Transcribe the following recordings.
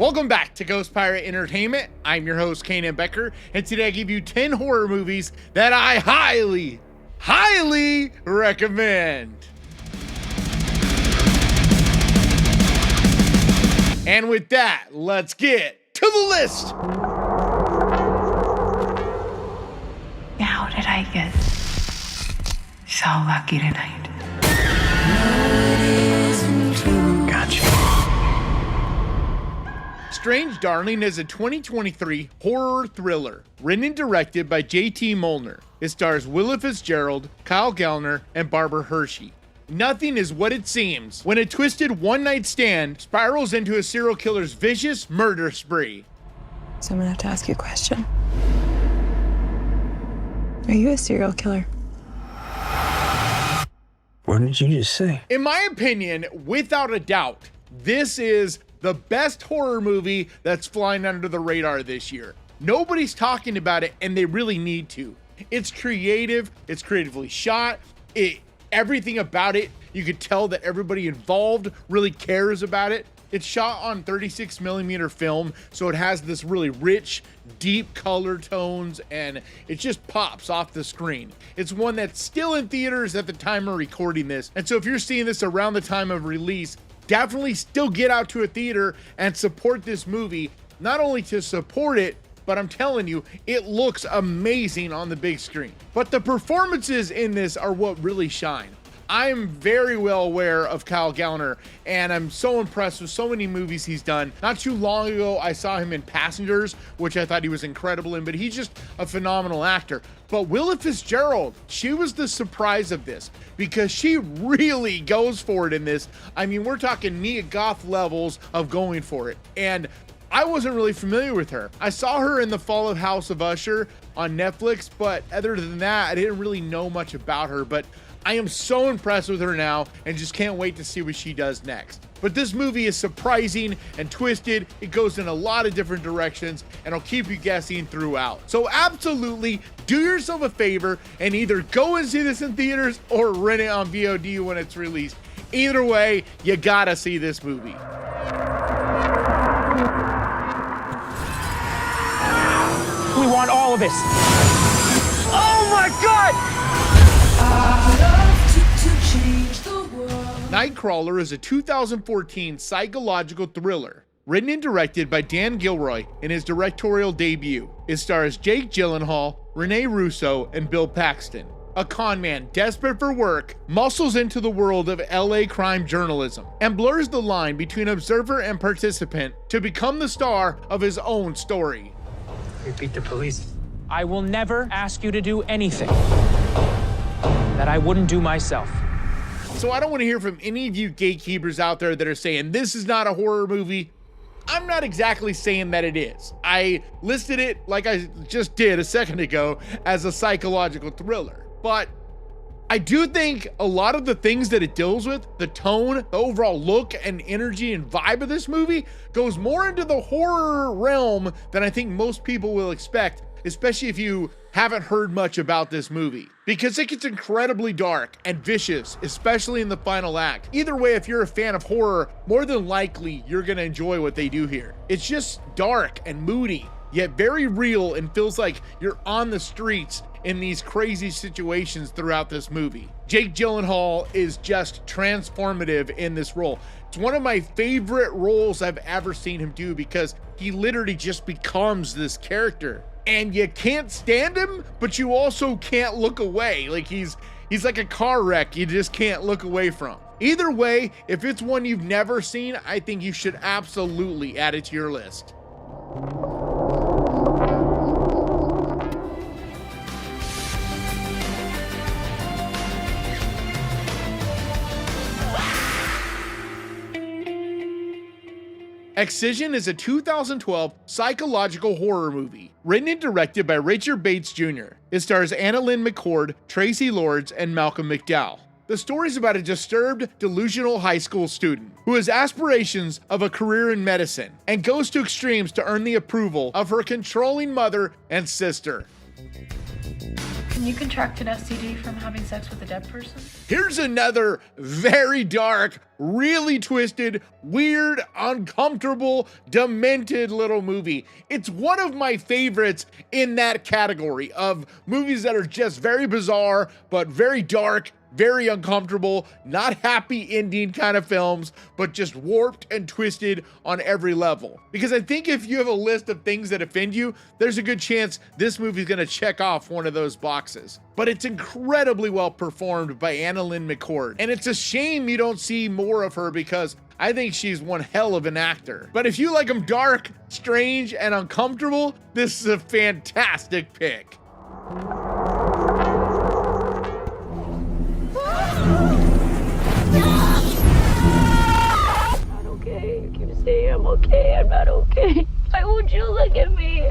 Welcome back to Ghost Pirate Entertainment. I'm your host, Kanan Becker, and today I give you 10 horror movies that I highly recommend. And with that, let's get to the list. How did I get so lucky tonight? Gotcha. Strange Darling is a 2023 horror thriller written and directed by J.T. Molnar. It stars Willa Fitzgerald, Kyle Gallner, and Barbara Hershey. Nothing is what it seems when a twisted one-night stand spirals into a serial killer's vicious murder spree. So I'm gonna have to ask you a question. Are you a serial killer? What did you just say? In my opinion, without a doubt, this is the best horror movie that's flying under the radar this year. Nobody's talking about it, and they really need to. It's creative, it's creatively shot, everything about it, you could tell that everybody involved really cares about it. It's shot on 36mm film, so it has this really rich, deep color tones, and it just pops off the screen. It's one that's still in theaters at the time of recording this, and so if you're seeing this around the time of release, definitely still get out to a theater and support this movie, not only to support it, but I'm telling you, it looks amazing on the big screen. But the performances in this are what really shine. I'm very well aware of Kyle Gallner, and I'm so impressed with so many movies he's done. Not too long ago, I saw him in Passengers, which I thought he was incredible in, but he's just a phenomenal actor. But Willa Fitzgerald, she was the surprise of this because she really goes for it in this. I mean, we're talking Mia Goth levels of going for it. And I wasn't really familiar with her. I saw her in The Fall of House of Usher on Netflix, but other than that, I didn't really know much about her. But I am so impressed with her now and just can't wait to see what she does next. But this movie is surprising and twisted. It goes in a lot of different directions and it'll keep you guessing throughout. So absolutely do yourself a favor and either go and see this in theaters or rent it on VOD when it's released. Either way, you gotta see this movie. We want all of this. Oh my God! Nightcrawler is a 2014 psychological thriller written and directed by Dan Gilroy in his directorial debut. It stars Jake Gyllenhaal, Rene Russo, and Bill Paxton. A con man desperate for work muscles into the world of LA crime journalism and blurs the line between observer and participant to become the star of his own story. We beat the police. I will never ask you to do anything that I wouldn't do myself. So I don't want to hear from any of you gatekeepers out there that are saying this is not a horror movie. I'm not exactly saying that it is. I listed it, like I just did a second ago, as a psychological thriller. But I do think a lot of the things that it deals with, the tone, the overall look and energy and vibe of this movie, goes more into the horror realm than I think most people will expect, especially if you haven't heard much about this movie, because it gets incredibly dark and vicious, especially in the final act. Either way, if you're a fan of horror, more than likely you're gonna enjoy what they do here. It's just dark and moody, yet very real, and feels like you're on the streets in these crazy situations throughout this movie. Jake Gyllenhaal is just transformative in this role. It's one of my favorite roles I've ever seen him do because he literally just becomes this character. And you can't stand him, but you also can't look away. Like he's like a car wreck you just can't look away from. Either way, if it's one you've never seen, I think you should absolutely add it to your list. Excision is a 2012 psychological horror movie, written and directed by Richard Bates Jr. It stars Annalyn McCord, Tracy Lords, and Malcolm McDowell. The story is about a disturbed, delusional high school student who has aspirations of a career in medicine and goes to extremes to earn the approval of her controlling mother and sister. Can you contract an STD from having sex with a dead person? Here's another very dark, really twisted, weird, uncomfortable, demented little movie. It's one of my favorites in that category of movies that are just very bizarre, but very dark, very uncomfortable, not happy ending kind of films, but just warped and twisted on every level. Because I think if you have a list of things that offend you, there's a good chance this movie is going to check off one of those boxes. But it's incredibly well performed by Anna Lynn McCord. And it's a shame you don't see more of her because I think she's one hell of an actor. But if you like them dark, strange, and uncomfortable, this is a fantastic pick. I'm okay, I'm not okay. Why won't you look at me?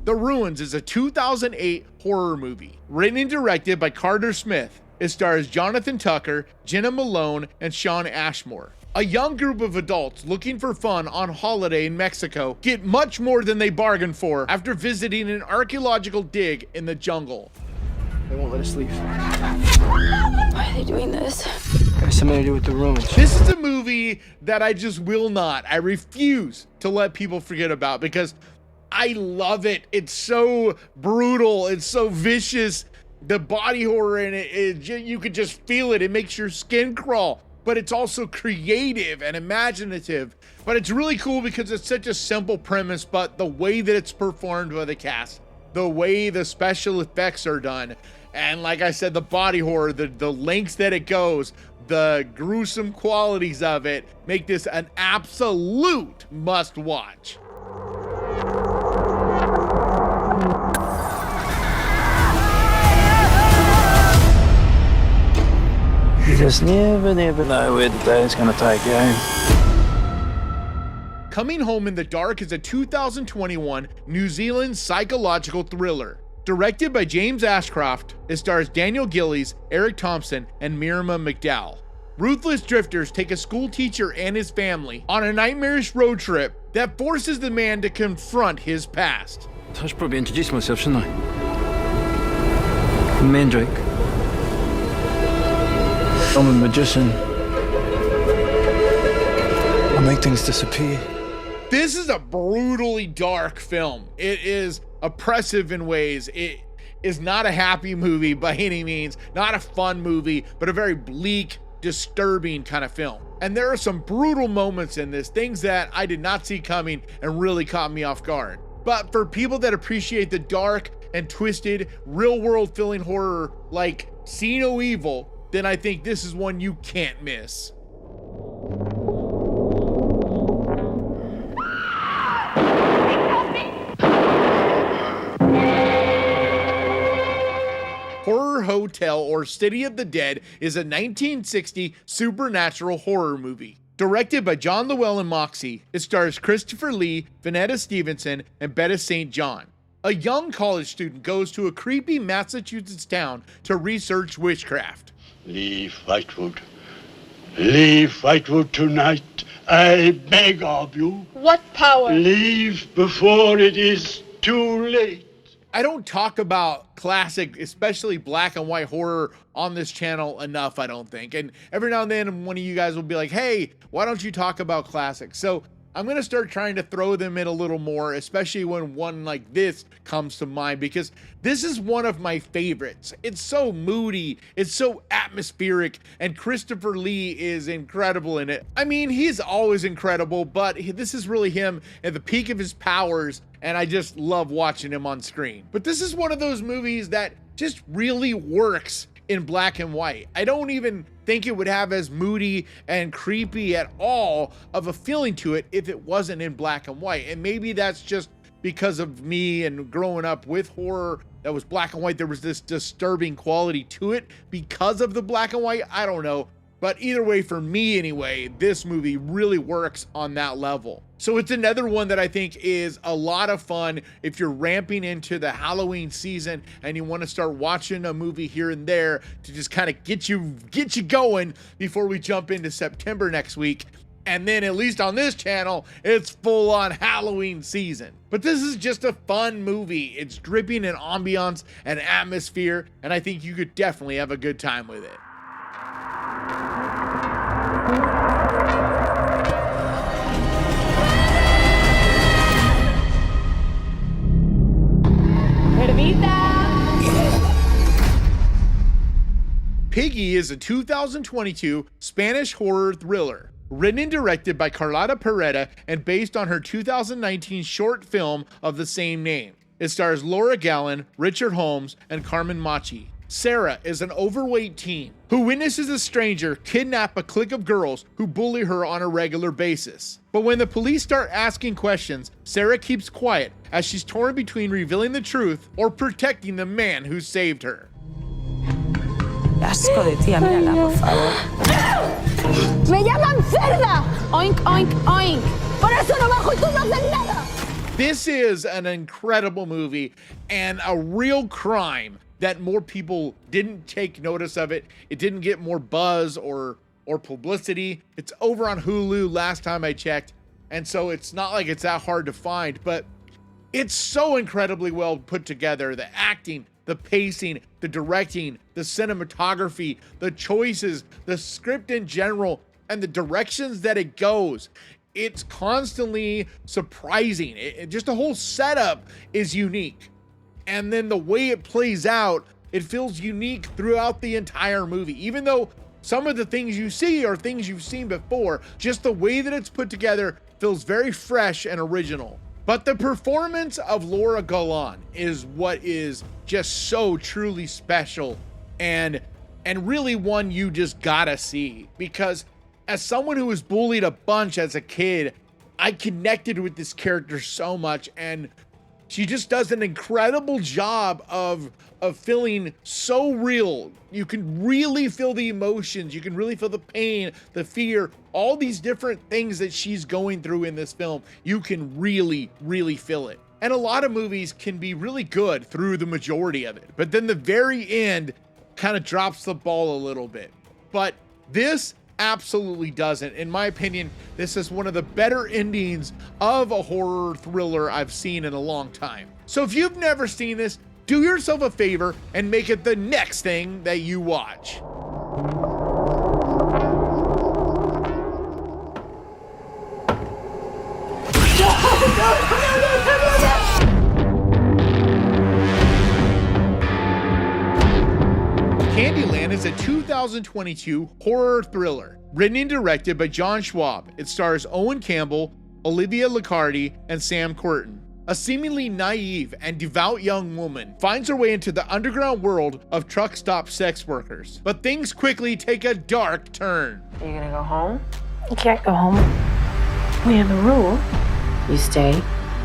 The Ruins is a 2008 horror movie. Written and directed by Carter Smith. It stars Jonathan Tucker, Jenna Malone, and Sean Ashmore. A young group of adults looking for fun on holiday in Mexico get much more than they bargained for after visiting an archaeological dig in the jungle. They won't let us leave. Why are they doing this? Got something to do with the ruins. This is a movie that I just will not, I refuse to let people forget about because I love it. It's so brutal. It's so vicious. The body horror in it, you could just feel it. It makes your skin crawl. But it's also creative and imaginative. But it's really cool because it's such a simple premise, but the way that it's performed by the cast, the way the special effects are done, and like I said, the body horror, the lengths that it goes, the gruesome qualities of it make this an absolute must watch. You just never know where the day's gonna take you. Coming Home in the Dark is a 2021 New Zealand psychological thriller. Directed by James Ashcroft, it stars Daniel Gillies, Eric Thompson, and Miriam McDowell. Ruthless drifters take a school teacher and his family on a nightmarish road trip that forces the man to confront his past. I should probably introduce myself, shouldn't I? I'm Mandrake. I'm a magician. I make things disappear. This is a brutally dark film. It is oppressive in ways. It is not a happy movie by any means, not a fun movie, but a very bleak, disturbing kind of film. And there are some brutal moments in this, things that I did not see coming and really caught me off guard. But for people that appreciate the dark and twisted, real world feeling horror like See No Evil, then I think this is one you can't miss. Horror Hotel or City of the Dead is a 1960 supernatural horror movie. Directed by John Llewellyn Moxey, it stars Christopher Lee, Vanetta Stevenson, and Betta St. John. A young college student goes to a creepy Massachusetts town to research witchcraft. Leave Whitewood. Leave Whitewood tonight. I beg of you. What power? Leave before it is too late. I don't talk about classic, especially black and white horror on this channel enough, I don't think. And every now and then one of you guys will be like, hey, why don't you talk about classics? So I'm going to start trying to throw them in a little more, especially when one like this comes to mind, because this is one of my favorites. It's so moody, it's so atmospheric, and Christopher Lee is incredible in it. I mean, he's always incredible, but this is really him at the peak of his powers, and I just love watching him on screen. But this is one of those movies that just really works in black and white. I don't even think it would have as moody and creepy at all of a feeling to it if it wasn't in black and white. And maybe that's just because of me and growing up with horror that was black and white. There was this disturbing quality to it because of the black and white. I don't know. But either way, for me anyway, this movie really works on that level. So it's another one that I think is a lot of fun if you're ramping into the Halloween season and you want to start watching a movie here and there to just kind of get you going before we jump into September next week. And then at least on this channel, it's full on Halloween season. But this is just a fun movie. It's dripping in ambiance and atmosphere, and I think you could definitely have a good time with it. Piggy is a 2022 Spanish horror thriller, written and directed by Carlota Pereda and based on her 2019 short film of the same name. It stars Laura Gallen, Richard Holmes, and Carmen Machi. Sarah is an overweight teen who witnesses a stranger kidnap a clique of girls who bully her on a regular basis. But when the police start asking questions, Sarah keeps quiet as she's torn between revealing the truth or protecting the man who saved her. Asco de tía, mírala, por favor. ¡Me llaman cerda! Oink, oink, oink. Por eso no bajo y tú no haces nada. This is an incredible movie and a real crime that more people didn't take notice of it. It didn't get more buzz or publicity. It's over on Hulu last time I checked, and so it's not like it's that hard to find, but it's so incredibly well put together. The acting, the pacing, the directing, the cinematography, the choices, the script in general, and the directions that it goes. It's constantly surprising. Just the whole setup is unique. And then the way it plays out, it feels unique throughout the entire movie. Even though some of the things you see are things you've seen before, just the way that it's put together feels very fresh and original. But the performance of Laura Gallen is what is just so truly special and really one you just gotta see, because as someone who was bullied a bunch as a kid, I connected with this character so much, and she just does an incredible job of feeling so real. You can really feel the emotions. You can really feel the pain, the fear, all these different things that she's going through in this film. You can really, really feel it. And a lot of movies can be really good through the majority of it, but then the very end kind of drops the ball a little bit. But this absolutely doesn't. In my opinion, this is one of the better endings of a horror thriller I've seen in a long time. So if you've never seen this, do yourself a favor and make it the next thing that you watch. Candyland is a 2022 horror thriller, written and directed by John Schwab. It stars Owen Campbell, Olivia Liccardi, and Sam Quertin. A seemingly naive and devout young woman finds her way into the underground world of truck stop sex workers. But things quickly take a dark turn. Are you gonna go home? You can't go home. We have a rule. You stay,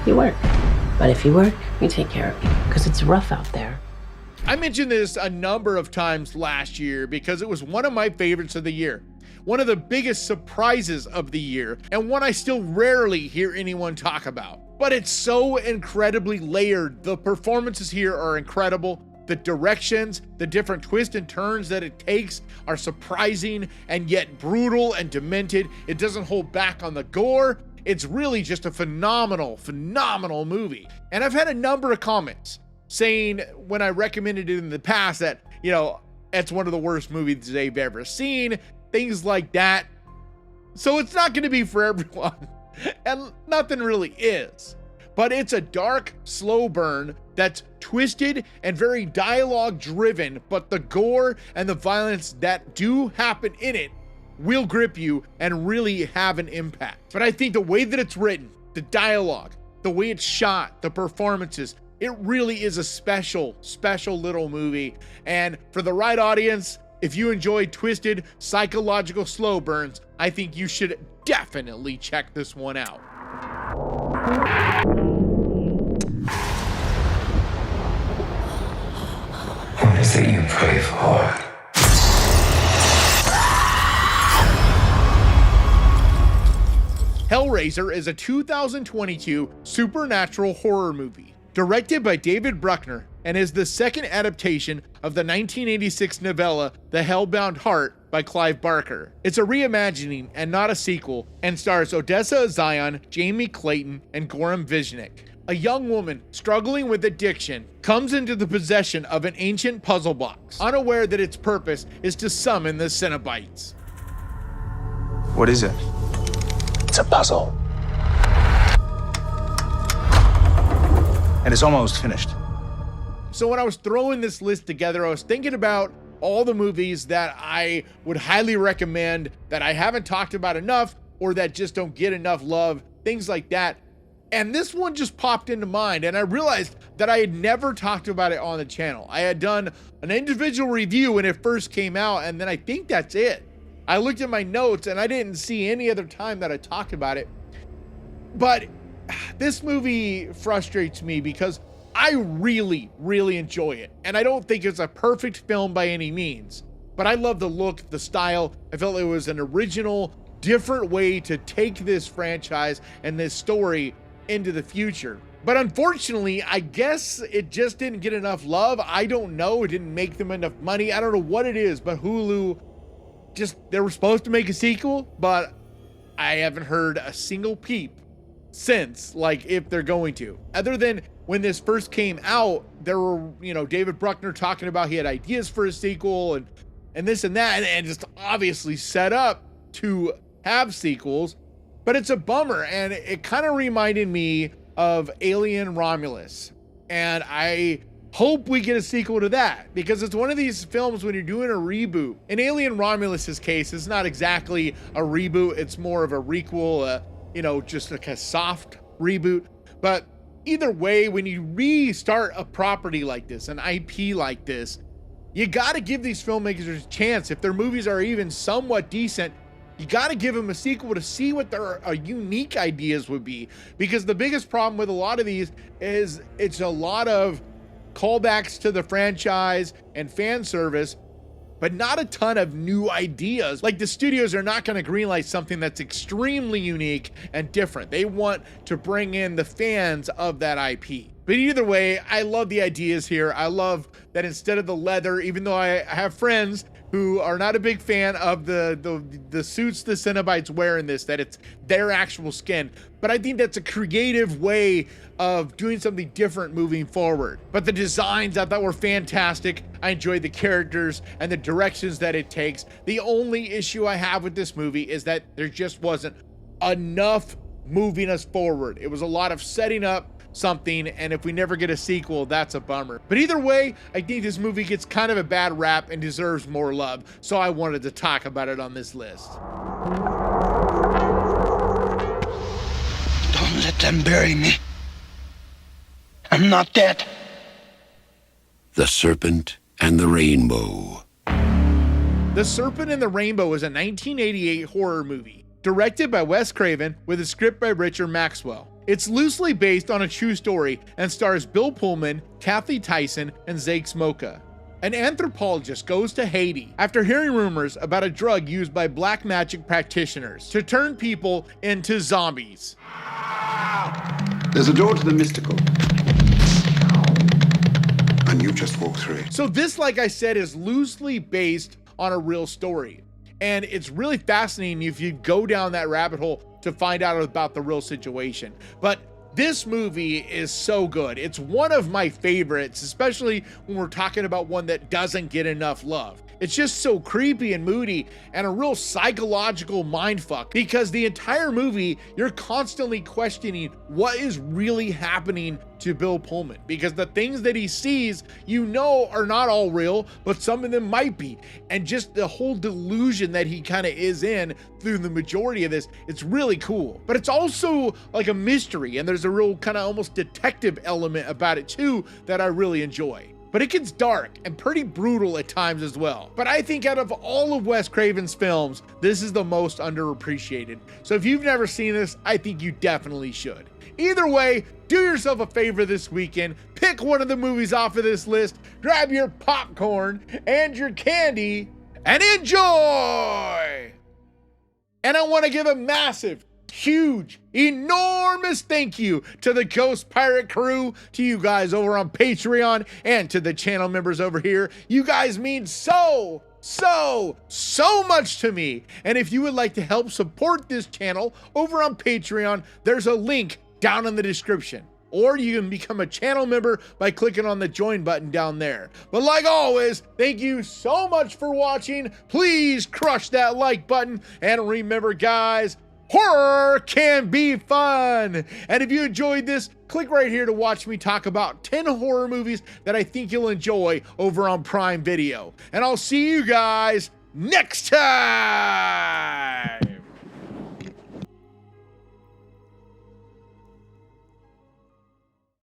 you work. But if you work, we take care of you, because it's rough out there. I mentioned this a number of times last year because it was one of my favorites of the year. One of the biggest surprises of the year, and one I still rarely hear anyone talk about. But it's so incredibly layered. The performances here are incredible. The directions, the different twists and turns that it takes are surprising and yet brutal and demented. It doesn't hold back on the gore. It's really just a phenomenal, phenomenal movie. And I've had a number of comments saying when I recommended it in the past that, you know, it's one of the worst movies they've ever seen, things like that. So it's not going to be for everyone, and nothing really is. But it's a dark, slow burn that's twisted and very dialogue driven, but the gore and the violence that do happen in it will grip you and really have an impact. But I think the way that it's written, the dialogue, the way it's shot, the performances, it really is a special, special little movie. And for the right audience, if you enjoy twisted, psychological slow burns, I think you should definitely check this one out. What is it you pray for? Hellraiser is a 2022 supernatural horror movie, directed by David Bruckner, and is the second adaptation of the 1986 novella The Hellbound Heart by Clive Barker. It's a reimagining and not a sequel, and stars Odessa Zion, Jamie Clayton, and Goran Visnik. A young woman struggling with addiction comes into the possession of an ancient puzzle box, unaware that its purpose is to summon the Cenobites. What is it? It's a puzzle. And it's almost finished. So when I was throwing this list together, I was thinking about all the movies that I would highly recommend that I haven't talked about enough or that just don't get enough love, things like that. And this one just popped into mind, and I realized that I had never talked about it on the channel. I had done an individual review when it first came out, and then I think that's it. I looked at my notes and I didn't see any other time that I talked about it. But this movie frustrates me because I really, really enjoy it. And I don't think it's a perfect film by any means, but I love the look, the style. I felt it was an original, different way to take this franchise and this story into the future. But unfortunately, I guess it just didn't get enough love. I don't know. It didn't make them enough money. I don't know what it is, but Hulu they were supposed to make a sequel, but I haven't heard a single peep since, like, if they're going to. Other than when this first came out, there were, David Bruckner talking about he had ideas for a sequel and this and that, and just obviously set up to have sequels. But it's a bummer, and it kind of reminded me of Alien Romulus. And I hope we get a sequel to that, because it's one of these films when you're doing a reboot. In Alien Romulus's case, it's not exactly a reboot. It's more of a requel, just like a soft reboot. But either way, when you restart a property like this, an IP like this, you got to give these filmmakers a chance. If their movies are even somewhat decent, you got to give them a sequel to see what their unique ideas would be. Because the biggest problem with a lot of these is it's a lot of callbacks to the franchise and fan service, but not a ton of new ideas. Like, the studios are not going to greenlight something that's extremely unique and different. They want to bring in the fans of that IP. But either way, I love the ideas here. I love that instead of the leather, even though I have friends who are not a big fan of the suits the Cenobites wear in this, that it's their actual skin. But I think that's a creative way of doing something different moving forward. But the designs I thought were fantastic. I enjoyed the characters and the directions that it takes. The only issue I have with this movie is that there just wasn't enough moving us forward. It was a lot of setting up something, and if we never get a sequel, that's a bummer. But either way, I think this movie gets kind of a bad rap and deserves more love, so I wanted to talk about it on this list. Don't let them bury me. I'm not dead. The Serpent and the Rainbow. The Serpent and the Rainbow is a 1988 horror movie, directed by Wes Craven with a script by Richard Maxwell. It's loosely based on a true story and stars Bill Pullman, Kathy Tyson, and Zake Smoka. An anthropologist goes to Haiti after hearing rumors about a drug used by black magic practitioners to turn people into zombies. There's a door to the mystical, and you just walk through it. So this, like I said, is loosely based on a real story. And it's really fascinating if you go down that rabbit hole to find out about the real situation. But this movie is so good. It's one of my favorites, especially when we're talking about one that doesn't get enough love. It's just so creepy and moody and a real psychological mindfuck, because the entire movie, you're constantly questioning what is really happening to Bill Pullman, because the things that he sees, are not all real, but some of them might be. And just the whole delusion that he kind of is in through the majority of this, it's really cool. But it's also like a mystery, and there's a real kind of almost detective element about it too that I really enjoy. But it gets dark and pretty brutal at times as well. But I think out of all of Wes Craven's films, this is the most underappreciated. So if you've never seen this, I think you definitely should. Either way, do yourself a favor this weekend, pick one of the movies off of this list, grab your popcorn and your candy, and enjoy! And I want to give a massive, huge, enormous thank you to the Ghost Pirate crew, to you guys over on Patreon, and to the channel members over here. You guys mean so so much to me. And if you would like to help support this channel over on Patreon, there's a link down in the description. Or you can become a channel member by clicking on the join button down there. But like always, thank you so much for watching. Please crush that like button. And remember, guys, horror can be fun. And if you enjoyed this, click right here to watch me talk about 10 horror movies that I think you'll enjoy over on Prime Video. And I'll see you guys next time.